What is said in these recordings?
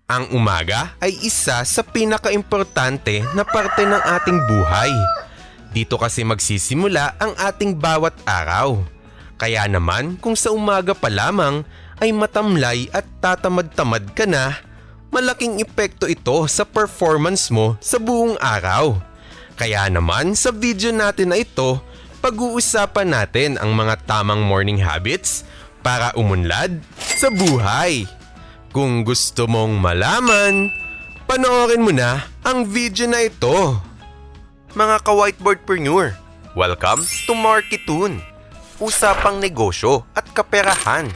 Ang umaga ay isa sa pinakaimportante na parte ng ating buhay. Dito kasi magsisimula ang ating bawat araw. Kaya naman kung sa umaga pa lamang ay matamlay at tatamad-tamad ka na, malaking epekto ito sa performance mo sa buong araw. Kaya naman sa video natin na ito, pag-uusapan natin ang mga tamang morning habits para umunlad sa buhay. Kung gusto mong malaman, panoorin mo na ang video na ito. Mga ka-whiteboardpreneur, welcome to Marketoon. Usapang negosyo at kaperahan.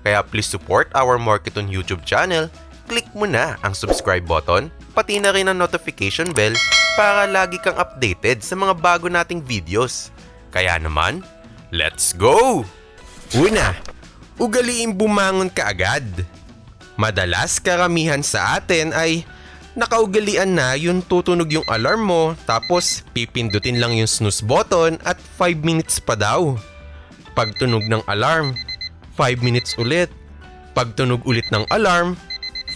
Kaya please support our Marketoon YouTube channel. Click mo na ang subscribe button, pati na rin ang notification bell para lagi kang updated sa mga bago nating videos. Kaya naman, let's go! Una, ugaliing bumangon ka agad. Madalas karamihan sa atin ay nakaugalian na yung tutunog yung alarm mo tapos pipindutin lang yung snooze button at 5 minutes pa daw. Pagtunog ng alarm, 5 minutes ulit. Pagtunog ulit ng alarm,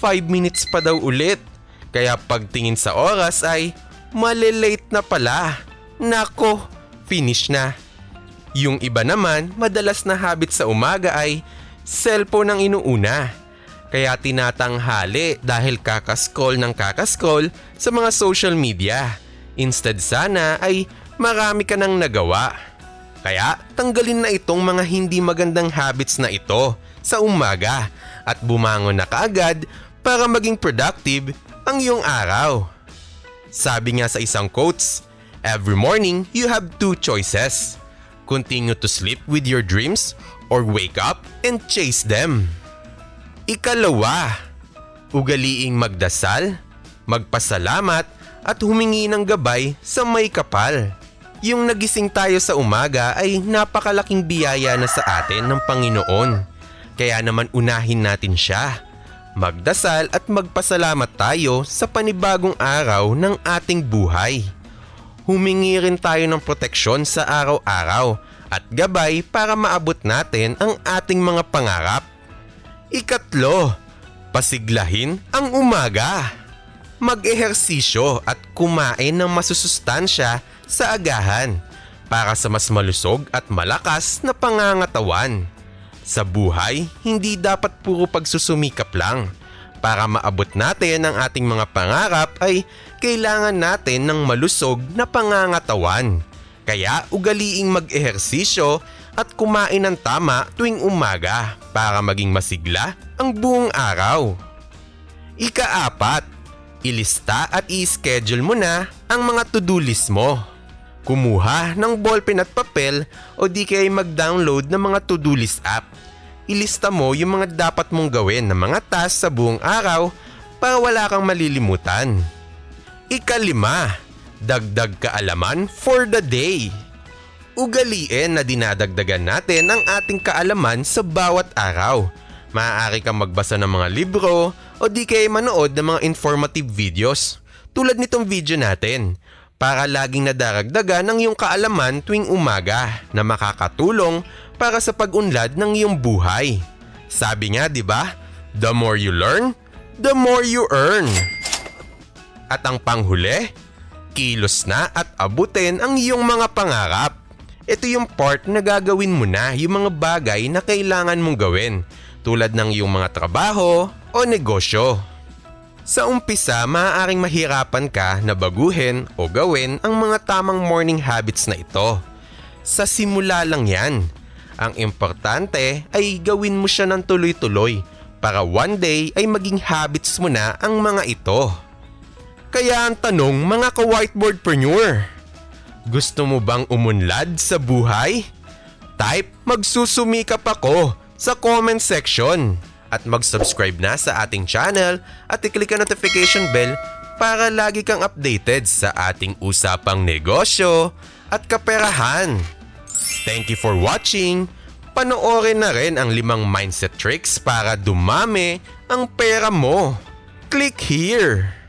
5 minutes pa daw ulit. Kaya pagtingin sa oras ay malilate na pala. Nako, finish na. Yung iba naman, madalas na habit sa umaga ay cellphone ang inuuna. Kaya tinatanghali dahil kakascroll ng kakascroll sa mga social media. Instead sana ay marami ka nang nagawa. Kaya tanggalin na itong mga hindi magandang habits na ito sa umaga at bumangon na kaagad para maging productive ang iyong araw. Sabi nga sa isang quotes, every morning you have two choices. Continue to sleep with your dreams or wake up and chase them. Ikalawa, ugaliing magdasal, magpasalamat at humingi ng gabay sa may kapal. Yung nagising tayo sa umaga ay napakalaking biyaya na sa atin ng Panginoon. Kaya naman unahin natin siya. Magdasal at magpasalamat tayo sa panibagong araw ng ating buhay. Humingi rin tayo ng proteksyon sa araw-araw at gabay para maabot natin ang ating mga pangarap. Ikatlo, pasiglahin ang umaga. Mag-ehersisyo at kumain ng masusustansya sa agahan para sa mas malusog at malakas na pangangatawan. Sa buhay, hindi dapat puro pagsusumikap lang. Para maabot natin ang ating mga pangarap ay kailangan natin ng malusog na pangangatawan. Kaya ugaliing mag-ehersisyo at kumain ng tama tuwing umaga para maging masigla ang buong araw. Ikaapat, ilista at i-schedule mo na ang mga to-do list mo. Kumuha ng ballpen at papel o di kaya mag-download ng mga to-do list app. Ilista mo yung mga dapat mong gawin na mga task sa buong araw para wala kang malilimutan. Ikalima, dagdag kaalaman for the day. Ugaliin na dinadagdagan natin ang ating kaalaman sa bawat araw. Maaari kang magbasa ng mga libro o di kaya manood ng mga informative videos tulad nitong video natin para laging nadaragdagan ng iyong kaalaman tuwing umaga na makakatulong para sa pag-unlad ng iyong buhay. Sabi nga, di ba? The more you learn, the more you earn. At ang panghuli, kilos na at abutin ang iyong mga pangarap. Ito yung part na gagawin mo na yung mga bagay na kailangan mong gawin tulad ng iyong mga trabaho o negosyo. Sa umpisa, maaaring mahirapan ka na baguhin o gawin ang mga tamang morning habits na ito. Sa simula lang yan. Ang importante ay gawin mo siya ng tuloy-tuloy para one day ay maging habits mo na ang mga ito. Kaya ang tanong mga ka-whiteboardpreneur, gusto mo bang umunlad sa buhay? Type magsusumikap ako sa comment section at mag-subscribe na sa ating channel at i-click ang notification bell para lagi kang updated sa ating usapang negosyo at kaperahan. Thank you for watching. Panoorin na rin ang 5 mindset tricks para dumami ang pera mo. Click here.